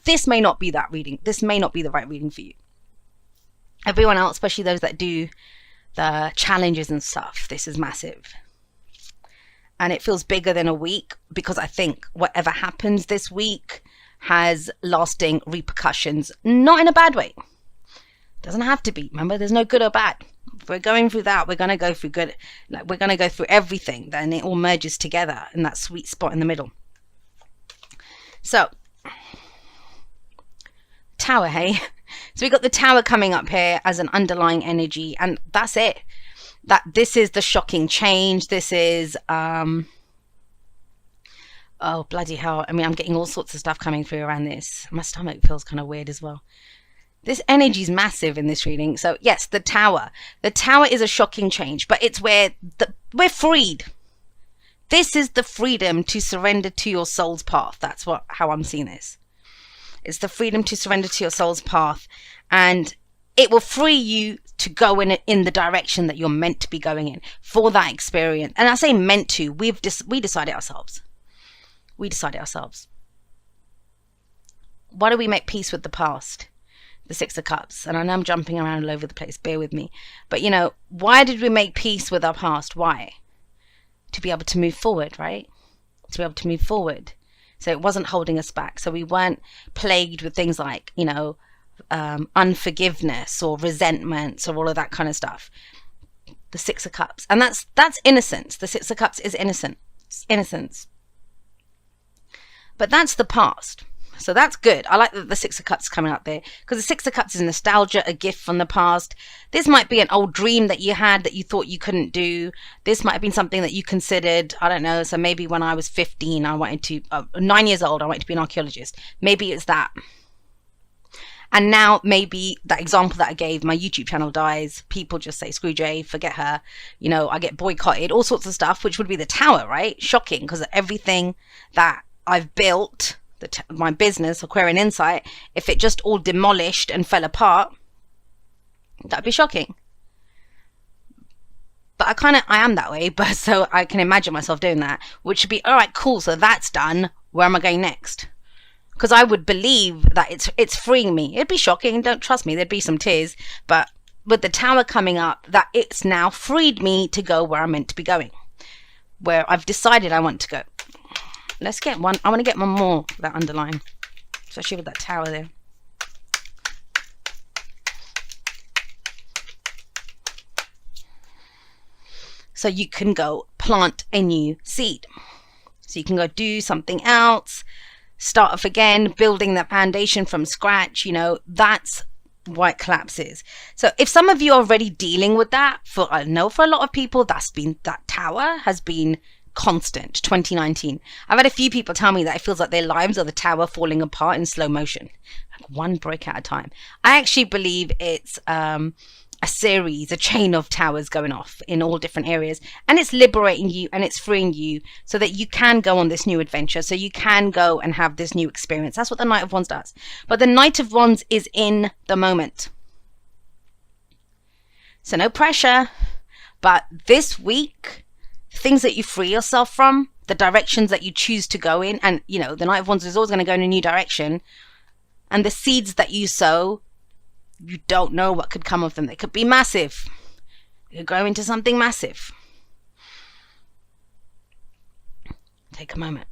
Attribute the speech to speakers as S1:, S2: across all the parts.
S1: this may not be that reading. This may not be the right reading for you. Everyone else, especially those that do the challenges and stuff, this is massive. And it feels bigger than a week, because I think whatever happens this week has lasting repercussions, not in a bad way. Doesn't have to be. Remember, there's no good or bad. If we're going through that, we're going to go through good. Like, we're going to go through everything. Then it all merges together in that sweet spot in the middle. So, Tower, hey? So we got the Tower coming up here as an underlying energy, and that's it. That this is the shocking change. This is oh bloody hell. I mean, I'm getting all sorts of stuff coming through around this. My stomach feels kind of weird as well. This energy is massive in this reading. So yes, the Tower. The Tower is a shocking change, but it's where we're freed. This is the freedom to surrender to your soul's path. That's how I'm seeing this. It's the freedom to surrender to your soul's path, and it will free you to go in the direction that you're meant to be going in for that experience. And I say meant to, we decide it ourselves. We decide it ourselves. Why do we make peace with the past? The Six of Cups. And I know I'm jumping around all over the place, bear with me. But you know, why did we make peace with our past? Why? To be able to move forward, right? To be able to move forward. So it wasn't holding us back. So we weren't plagued with things like, you know, unforgiveness or resentments or all of that kind of stuff. The Six of Cups. And that's innocence. The Six of Cups is innocence. But that's the past. So that's good. I like that the Six of Cups coming up there, because the Six of Cups is nostalgia, a gift from the past. This might be an old dream that you had that you thought you couldn't do. This might have been something that you considered, I don't know. So maybe when I was 15, I wanted to, 9 years old, I wanted to be an archaeologist. Maybe it's that. And now maybe that example that I gave, my YouTube channel dies. People just say, screw Jay, forget her. You know, I get boycotted, all sorts of stuff, which would be the Tower, right? Shocking, because everything that I've built, my business, Aquarian Insight, if it just all demolished and fell apart, that'd be shocking. But I am that way, but so I can imagine myself doing that, which would be, all right, cool, so that's done. Where am I going next? Because I would believe that it's freeing me. It'd be shocking, don't trust me, there'd be some tears, but with the Tower coming up, that it's now freed me to go where I'm meant to be going, where I've decided I want to go. Let's get one. I want to get one more, that underline, especially with that Tower there. So you can go plant a new seed. So you can go do something else, start off again, building that foundation from scratch. You know, that's what collapses. So if some of you are already dealing with that, I know for a lot of people, that Tower has been constant. 2019, I've had a few people tell me that it feels like their lives are the Tower falling apart in slow motion, like one brick at a time. I actually believe it's a series, a chain of towers going off in all different areas, and it's liberating you and it's freeing you so that you can go on this new adventure, so you can go and have this new experience. That's what the Knight of Wands does. But the Knight of Wands is in the moment, so no pressure. But this week, things that you free yourself from, the directions that you choose to go in, and you know, the Knight of Wands is always going to go in a new direction, and the seeds that you sow, you don't know what could come of them. They could be massive. You go into something massive. Take a moment.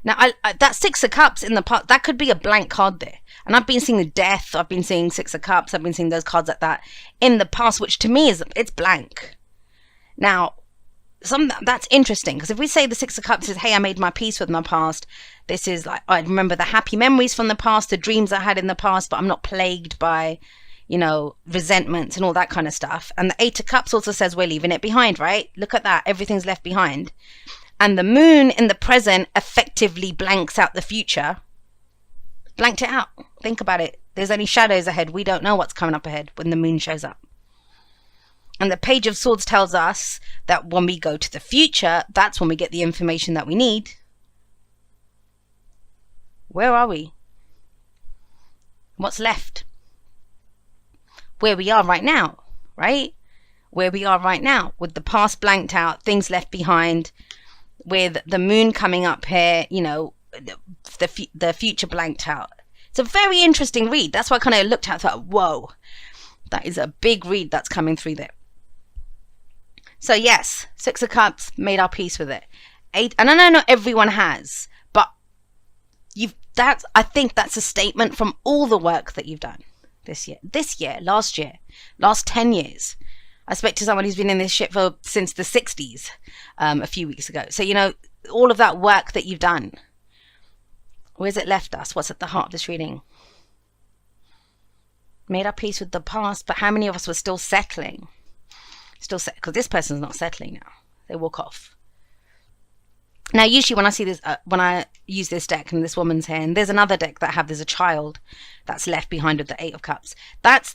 S1: Now, that Six of Cups in the past, that could be a blank card there. And I've been seeing the Death, I've been seeing Six of Cups, I've been seeing those cards like that in the past, which to me it's blank. Now, that's interesting, because if we say the Six of Cups is, hey, I made my peace with my past, this is like, I remember the happy memories from the past, the dreams I had in the past, but I'm not plagued by, you know, resentments and all that kind of stuff. And the Eight of Cups also says we're leaving it behind, right? Look at that, everything's left behind. And the Moon in the present effectively blanks out the future. Blanked it out. Think about it. There's only shadows ahead. We don't know what's coming up ahead when the Moon shows up. And the Page of Swords tells us that when we go to the future, that's when we get the information that we need. Where are we? What's left? Where we are right now, right? Where we are right now, with the past blanked out, things left behind, with the Moon coming up here, you know, the future blanked out. It's a very interesting read. That's why I kind of looked at it and thought, whoa, that is a big read that's coming through there. So yes, Six of Cups, made our peace with it. Eight, and I know not everyone has, but I think that's a statement from all the work that you've done this year, last year, last 10 years. I spoke to someone who's been in this shit since the 60s a few weeks ago. So, all of that work that you've done, where's it left us? What's at the heart of this reading? Made our peace with the past, but how many of us were still settling? Because this person's not settling now. They walk off. Now, usually when I see this, when I use this deck and this woman's here, and there's another deck that there's a child that's left behind with the Eight of Cups. That's,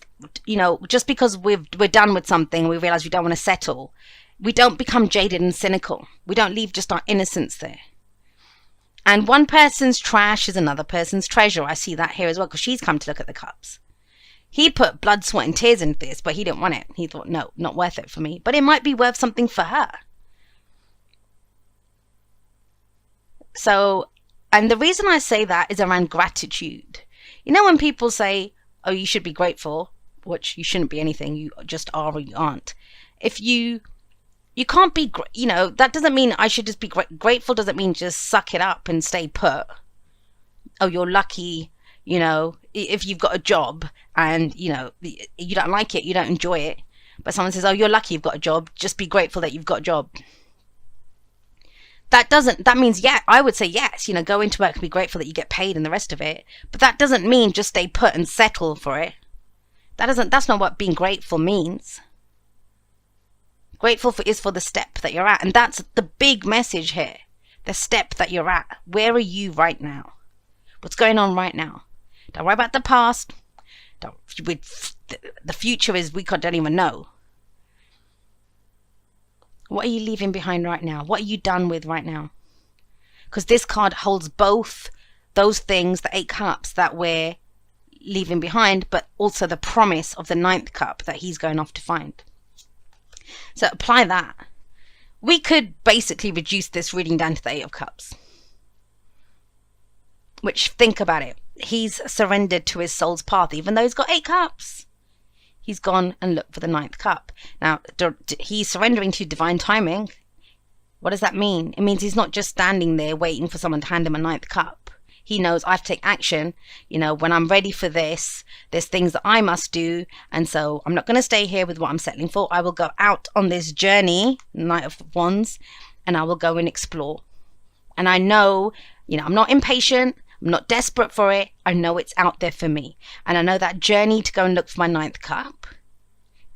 S1: just because we're done with something, we realize we don't want to settle. We don't become jaded and cynical. We don't leave just our innocence there. And one person's trash is another person's treasure. I see that here as well, because she's come to look at the cups. He put blood, sweat, and tears into this, but he didn't want it. He thought, no, not worth it for me. But it might be worth something for her. So, and the reason I say that is around gratitude. When people say, oh, you should be grateful, which you shouldn't be anything, you just are or you aren't. If you can't be, that doesn't mean I should just be grateful, doesn't mean just suck it up and stay put. Oh, you're lucky, if you've got a job and, you don't like it, you don't enjoy it. But someone says, oh, you're lucky you've got a job, just be grateful that you've got a job. That means, yeah, I would say yes, go into work and be grateful that you get paid and the rest of it. But that doesn't mean just stay put and settle for it. That's not what being grateful means. Grateful is for the step that you're at. And that's the big message here. The step that you're at. Where are you right now? What's going on right now? Don't worry about the past. The future is, we don't even know. What are you leaving behind right now? What are you done with right now? Because this card holds both those things, the 8 cups that we're leaving behind, but also the promise of the 9th cup that he's going off to find. So apply that. We could basically reduce this reading down to the 8 of cups. Which, think about it. He's surrendered to his soul's path, even though he's got 8 cups. He's gone and looked for the 9th cup. Now, he's surrendering to divine timing. What does that mean? It means he's not just standing there waiting for someone to hand him a 9th cup. He knows I have to take action. When I'm ready for this, there's things that I must do. And so I'm not going to stay here with what I'm settling for. I will go out on this journey, Knight of Wands, and I will go and explore. And I know, I'm not impatient. I'm not desperate for it. I know it's out there for me. And I know that journey to go and look for my 9th cup.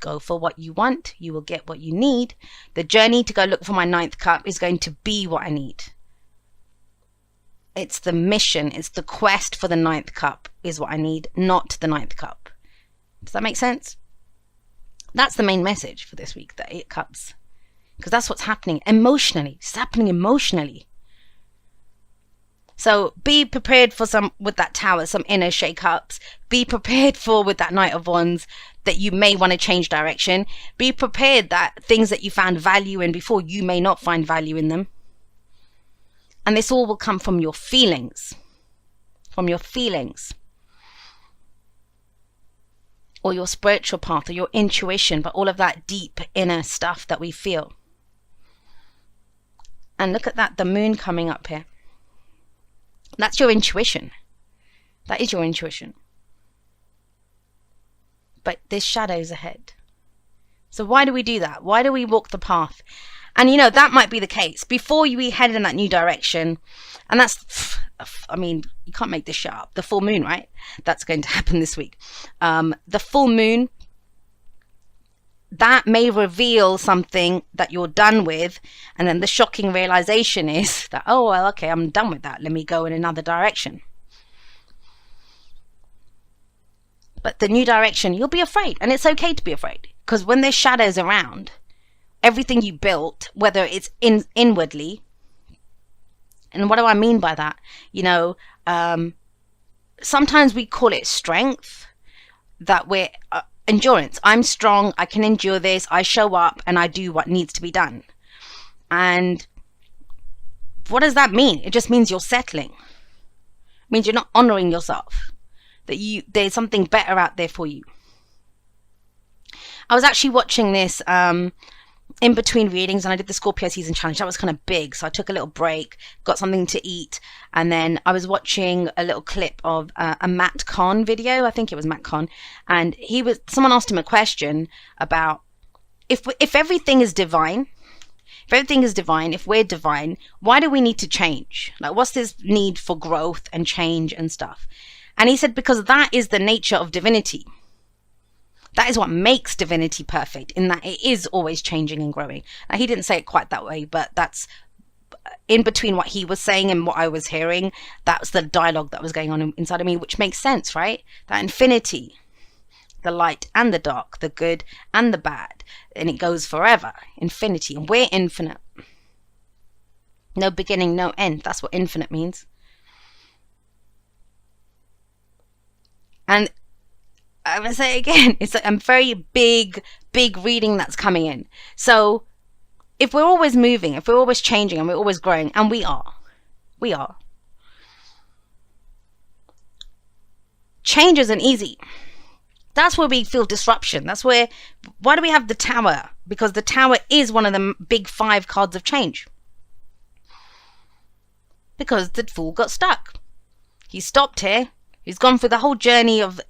S1: Go for what you want. You will get what you need. The journey to go look for my 9th cup is going to be what I need. It's the mission. It's the quest for the 9th cup is what I need, not the 9th cup. Does that make sense? That's the main message for this week, the 8 cups. Because that's what's happening emotionally. It's happening emotionally. So be prepared for with that Tower, some inner shake-ups. Be prepared for, with that Knight of Wands, that you may want to change direction. Be prepared that things that you found value in before, you may not find value in them. And this all will come from your feelings. From your feelings. Or your spiritual path, or your intuition, but all of that deep inner stuff that we feel. And look at that, the moon coming up here. That's your intuition. That is your intuition. But there's shadows ahead. So why do we do that? Why do we walk the path? And that might be the case. Before we head in that new direction, and that's, you can't make this shit up. The full moon, right? That's going to happen this week. The full moon, that may reveal something that you're done with, and then the shocking realization is that, oh, well, okay, I'm done with that. Let me go in another direction. But the new direction, you'll be afraid, and it's okay to be afraid, because when there's shadows around, everything you built, whether it's inwardly, and what do I mean by that? Sometimes we call it strength, that we're endurance. I'm strong, I can endure this, I show up and I do what needs to be done. And what does that mean? It just means you're settling. means you're not honoring yourself, that there's something better out there for you. I was actually watching this in between readings, and I did the Scorpio season challenge. That was kind of big, so I took a little break, got something to eat, and then I was watching a little clip of a Matt Kahn video. I think it was Matt Kahn, and someone asked him a question about if everything is divine. If everything is divine, if we're divine, why do we need to change? Like, what's this need for growth and change and stuff? And he said, because that is the nature of divinity. That is what makes divinity perfect, in that it is always changing and growing. Now, he didn't say it quite that way, but that's in between what he was saying and what I was hearing. That's the dialogue that was going on inside of me, which makes sense, right? That infinity, the light and the dark, the good and the bad, and it goes forever. Infinity, and we're infinite. No beginning, no end. That's what infinite means. And I'm going to say it again, it's a very big reading that's coming in. So if we're always moving, if we're always changing, and we're always growing, and we are, change isn't easy. That's where we feel disruption. Why do we have the Tower? Because the Tower is one of the big 5 cards of change. Because the Fool got stuck. He stopped here. He's gone through the whole journey of,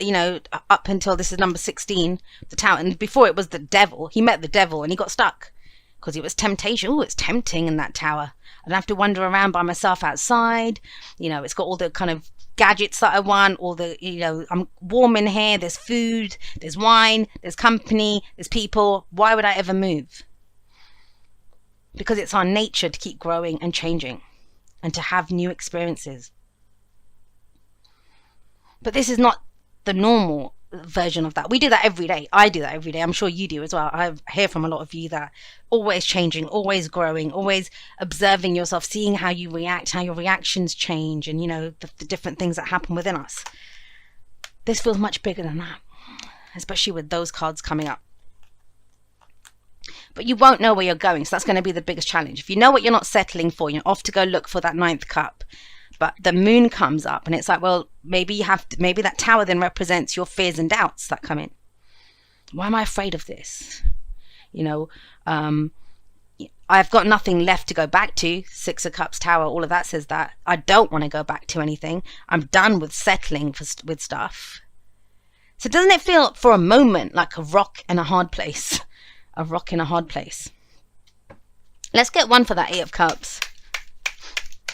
S1: up until this is number 16, the Tower. And before it was the Devil. He met the Devil and he got stuck. Because it was temptation. Oh, it's tempting in that Tower. I don't have to wander around by myself outside. It's got all the kind of gadgets that I want. All the, I'm warm in here. There's food. There's wine. There's company. There's people. Why would I ever move? Because it's our nature to keep growing and changing. And to have new experiences. But this is not the normal version of that. We do that every day. I do that every day. I'm sure you do as well. I hear from a lot of you that always changing, always growing, always observing yourself, seeing how you react, how your reactions change, and the different things that happen within us. This feels much bigger than that, especially with those cards coming up. But you won't know where you're going, so that's going to be the biggest challenge. If you know what you're not settling for, you're off to go look for that 9th cup. But the moon comes up and it's like, well, maybe that Tower then represents your fears and doubts that come in. Why am I afraid of this? I've got nothing left to go back to. 6 of Cups, Tower, all of that says that. I don't want to go back to anything. I'm done with settling with stuff. So doesn't it feel for a moment like a rock in a hard place? A rock in a hard place. Let's get one for that 8 of Cups.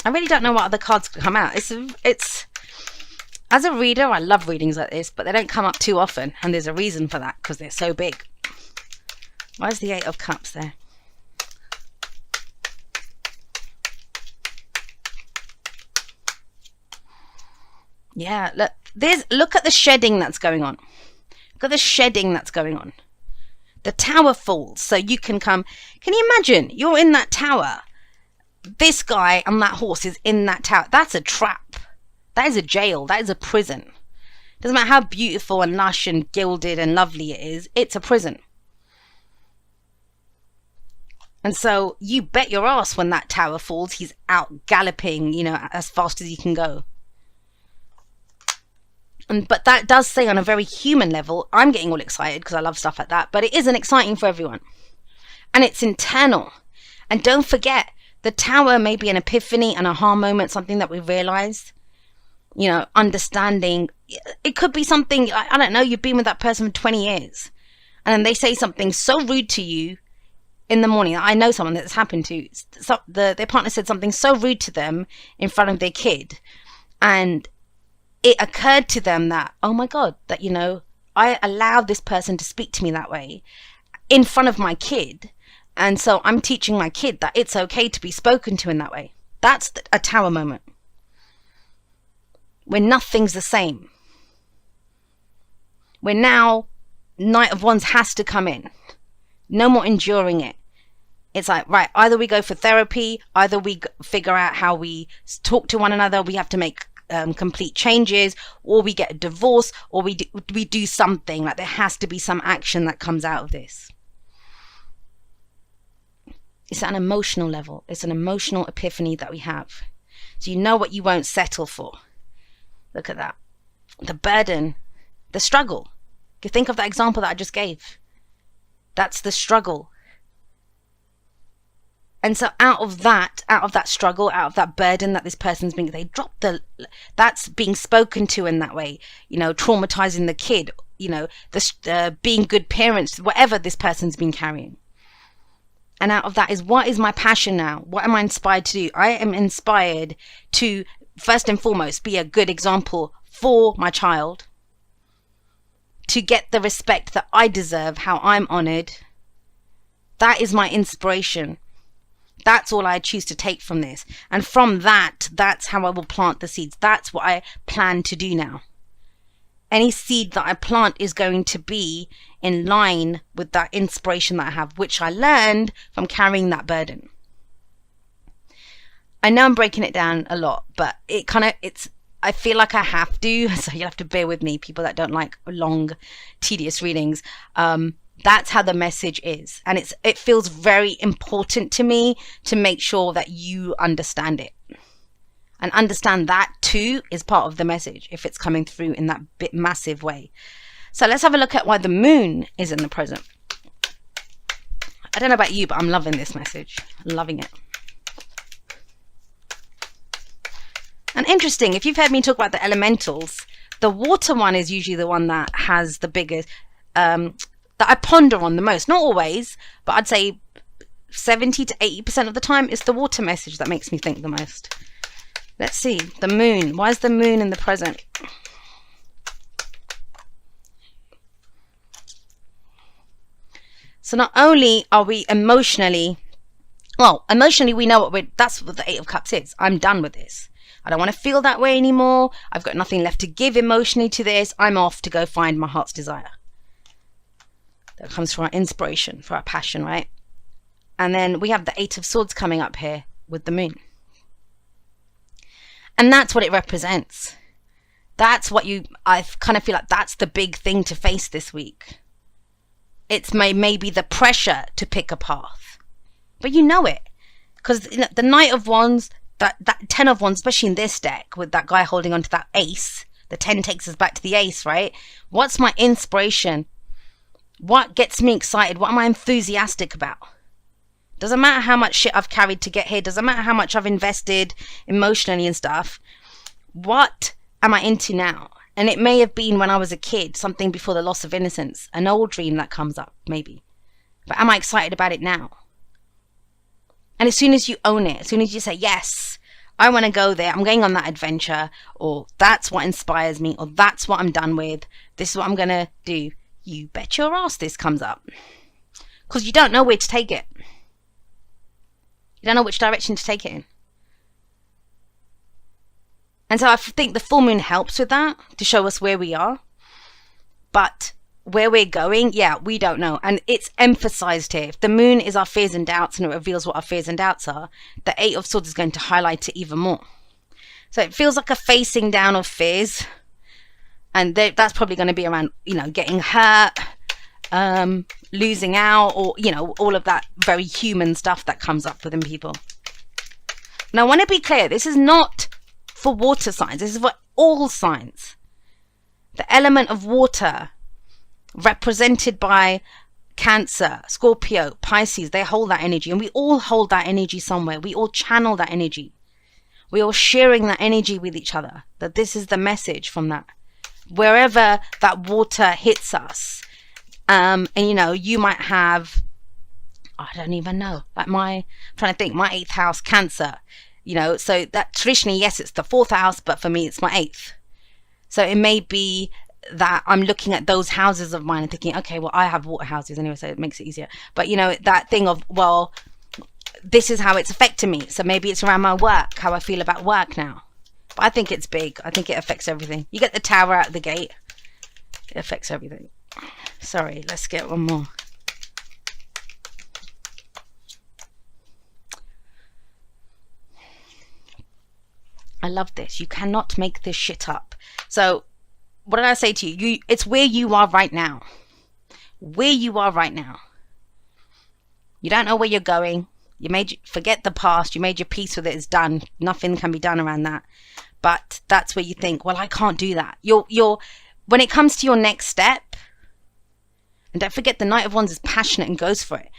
S1: I really don't know what other cards could come out. It's as a reader, I love readings like this, but they don't come up too often, and there's a reason for that, because they're so big. Where's the 8 of Cups there? Yeah, look at the shedding that's going on. Look at the shedding that's going on. The Tower falls, so you can come. Can you imagine? You're in that Tower. This guy and that horse is in that Tower. That's a trap. That is a jail. That is a prison. Doesn't matter how beautiful and lush and gilded and lovely it is. It's a prison. And so you bet your ass when that Tower falls, he's out galloping, as fast as he can go. But that does say on a very human level, I'm getting all excited because I love stuff like that. But it isn't exciting for everyone. And it's internal. And don't forget, the Tower may be an epiphany, an aha moment, something that we realized, understanding. It could be something, I don't know, you've been with that person for 20 years. And then they say something so rude to you in the morning. I know someone that's happened to. Their partner said something so rude to them in front of their kid. And it occurred to them that, oh my God, that, I allowed this person to speak to me that way in front of my kid. And so I'm teaching my kid that it's okay to be spoken to in that way. That's a Tower moment. When nothing's the same. When now Knight of Wands has to come in. No more enduring it. It's like, right, either we go for therapy, either we figure out how we talk to one another, we have to make complete changes, or we get a divorce, or we do something. Like, there has to be some action that comes out of this. It's at an emotional level. It's an emotional epiphany that we have. So you know what you won't settle for. Look at that. The burden, the struggle. You think of that example that I just gave. That's the struggle. And so out of that struggle, out of that burden that this person's being, they drop that's being spoken to in that way, you know, traumatizing the kid, you know, being good parents, whatever this person's been carrying. And out of that is, what is my passion now? What am I inspired to do? I am inspired to, first and foremost, be a good example for my child, to get the respect that I deserve, how I'm honored. That is my inspiration. That's all I choose to take from this. And from that, that's how I will plant the seeds. That's what I plan to do now. Any seed that I plant is going to be in line with that inspiration that I have, which I learned from carrying that burden. I know I'm breaking it down a lot, but I feel like I have to, so you'll have to bear with me, people that don't like long, tedious readings. That's how the message is. And it feels very important to me to make sure that you understand it. And understand that too is part of the message if it's coming through in that bit massive way. So let's have a look at why the moon is in the present. I don't know about you, but I'm loving this message. I'm loving it. And interesting, if you've heard me talk about the elementals, the water one is usually the one that has the biggest, that I ponder on the most. Not always, but I'd say 70 to 80% of the time it's the water message that makes me think the most. Let's see, the moon. Why is the moon in the present? So not only are we emotionally we know that's what the Eight of Cups is. I'm done with this. I don't want to feel that way anymore. I've got nothing left to give emotionally to this. I'm off to go find my heart's desire. That comes from our inspiration, for our passion, right? And then we have the Eight of Swords coming up here with the moon. And that's what it represents. That's what I kind of feel like that's the big thing to face this week. It's maybe the pressure to pick a path. But you know it. Because the Knight of Wands, that 10 of Wands, especially in this deck, with that guy holding on to that ace, the 10 takes us back to the ace, right? What's my inspiration? What gets me excited? What am I enthusiastic about? Doesn't matter how much shit I've carried to get here. Doesn't matter how much I've invested emotionally and stuff. What am I into now? And it may have been when I was a kid, something before the loss of innocence, an old dream that comes up, maybe. But am I excited about it now? And as soon as you own it, as soon as you say, yes, I want to go there, I'm going on that adventure, or that's what inspires me, or that's what I'm done with, this is what I'm going to do, you bet your ass this comes up. Because you don't know where to take it. You don't know which direction to take it in. And so I think the full moon helps with that, to show us where we are. But where we're going, yeah, we don't know. And it's emphasized here. If the moon is our fears and doubts and it reveals what our fears and doubts are, the Eight of Swords is going to highlight it even more. So it feels like a facing down of fears. And that's probably going to be around, getting hurt, losing out, or, all of that very human stuff that comes up within people. Now, I want to be clear. This is not for water signs. This is for all signs. The element of water, represented by Cancer, Scorpio, Pisces, they hold that energy. And we all hold that energy somewhere. We all channel that energy. We're all sharing that energy with each other. That this is the message from that. Wherever that water hits us. And you might have, I don't even know, like I'm trying to think, my 8th house, Cancer, so that traditionally, yes, it's the 4th house, but for me, it's my 8th. So it may be that I'm looking at those houses of mine and thinking, okay, well, I have water houses anyway, so it makes it easier. But, that thing of, well, this is how it's affecting me. So maybe it's around my work, how I feel about work now. But I think it's big. I think it affects everything. You get the Tower out of the gate. It affects everything. Sorry, let's get one more. I love this. You cannot make this shit up. So what did I say to you? It's where you are right now. Where you are right now. You don't know where you're going. Forget the past. You made your peace with it. It's done. Nothing can be done around that. But that's where you think, well, I can't do that. When it comes to your next step, and don't forget the Knight of Wands is passionate and goes for it.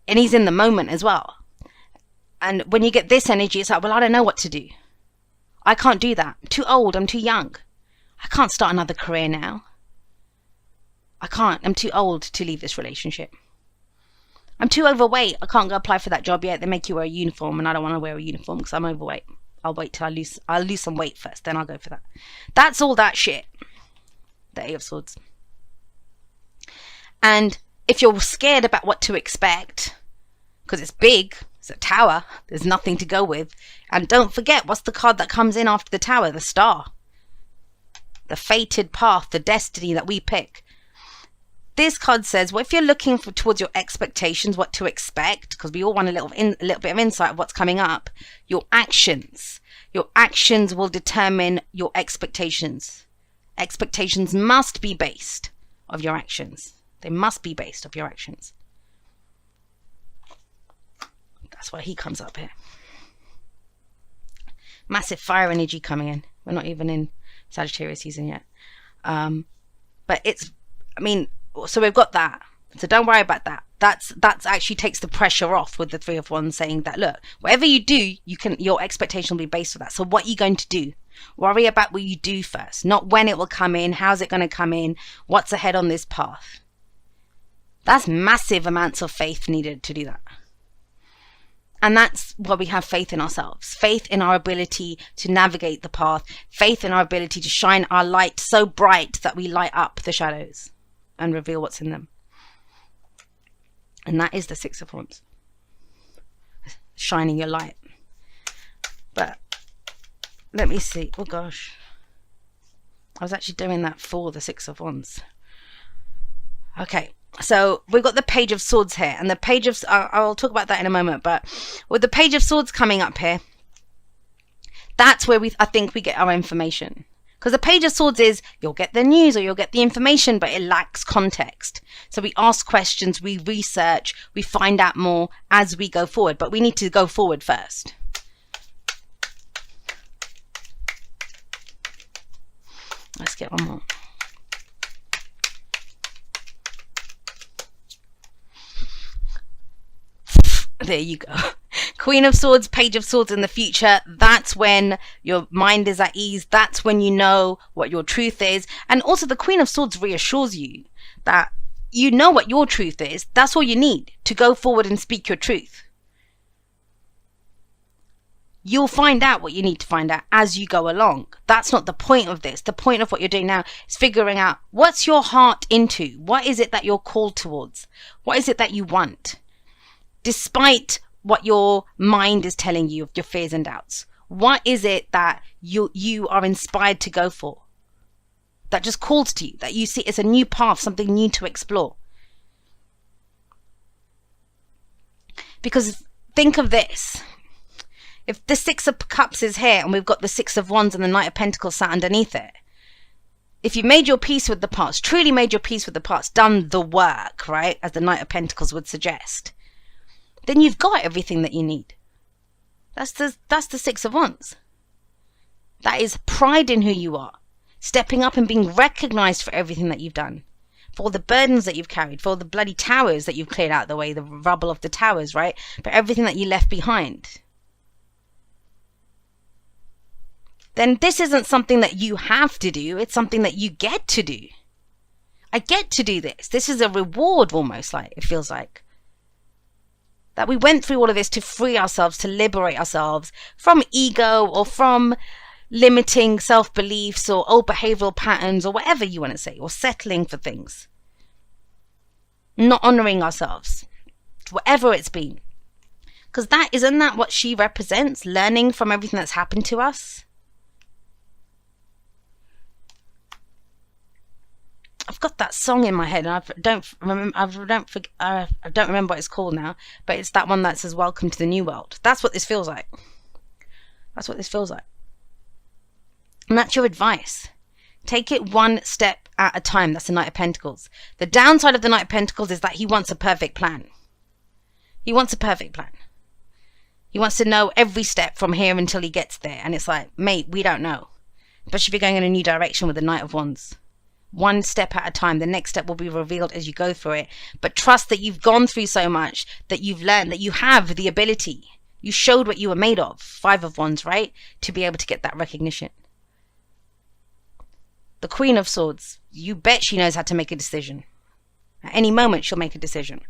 S1: And he's in the moment as well. And when you get this energy, it's like, well, I don't know what to do. I can't do that. I'm too old. I'm too young. I can't start another career now. I can't. I'm too old to leave this relationship. I'm too overweight. I can't go apply for that job yet. They make you wear a uniform, and I don't want to wear a uniform because I'm overweight. I'll wait till I'll lose some weight first, then I'll go for that. That's all that shit. The Eight of Swords. And if you're scared about what to expect, because it's big, it's a tower, there's nothing to go with. And don't forget, what's the card that comes in after the tower? The star. The fated path, the destiny that we pick. This card says, well, if you're looking towards your expectations, what to expect, because we all want a little bit of insight of what's coming up, your actions will determine your expectations. Expectations must be based of your actions. They must be based off your actions. That's why he comes up here. Massive fire energy coming in. We're not even in Sagittarius season yet. So we've got that. So don't worry about that. That's actually takes the pressure off with the Three of Wands, saying that, look, whatever you do, your expectation will be based on that. So what are you going to do? Worry about what you do first, not when it will come in, how's it going to come in, what's ahead on this path. That's massive amounts of faith needed to do that. And that's why we have faith in ourselves. Faith in our ability to navigate the path. Faith in our ability to shine our light so bright that we light up the shadows and reveal what's in them. And that is the Six of Wands. Shining your light. But let me see. Oh gosh. I was actually doing that for the Six of Wands. Okay. So we've got the Page of Swords here, and the Page of, I'll talk about that in a moment, but with the Page of Swords coming up here, that's where I think we get our information. Because the Page of Swords is, you'll get the news or you'll get the information, but it lacks context. So we ask questions, we research, we find out more as we go forward, but we need to go forward first. Let's get one more. There you go. Queen of Swords, Page of Swords in the future. That's when your mind is at ease. That's when you know what your truth is. And also the Queen of Swords reassures you that you know what your truth is. That's all you need to go forward and speak your truth. You'll find out what you need to find out as you go along. That's not the point of this. The point of what you're doing now is figuring out what's your heart into. What is it that you're called towards? What is it that you want? Despite what your mind is telling you of your fears and doubts, what is it that you are inspired to go for? That just calls to you, that you see it's a new path, something new to explore. Because think of this. If the Six of Cups is here and we've got the Six of Wands and the Knight of Pentacles sat underneath it, if you made your peace with the past, truly made your peace with the past, done the work, right, as the Knight of Pentacles would suggest, then you've got everything that you need. That's the Six of Wands. That is pride in who you are. Stepping up and being recognized for everything that you've done. For all the burdens that you've carried. For all the bloody towers that you've cleared out of the way. The rubble of the towers, right? For everything that you left behind. Then this isn't something that you have to do. It's something that you get to do. I get to do this. This is a reward almost, like it feels like. That we went through all of this to free ourselves, to liberate ourselves from ego or from limiting self-beliefs or old behavioral patterns or whatever you want to say, or settling for things. Not honoring ourselves, whatever it's been. Because isn't that what she represents? Learning from everything that's happened to us? I've got that song in my head, and I don't remember what it's called now. But it's that one that says "Welcome to the New World." That's what this feels like. That's what this feels like, and that's your advice. Take it one step at a time. That's the Knight of Pentacles. The downside of the Knight of Pentacles is that he wants a perfect plan. He wants a perfect plan. He wants to know every step from here until he gets there. And it's like, mate, we don't know. Especially if you're going in a new direction with the Knight of Wands. One step at a time. The next step will be revealed as you go through it. But trust that you've gone through so much that you've learned that you have the ability. You showed what you were made of. 5 of Wands, right? To be able to get that recognition. The Queen of Swords. You bet she knows how to make a decision. At any moment, she'll make a decision.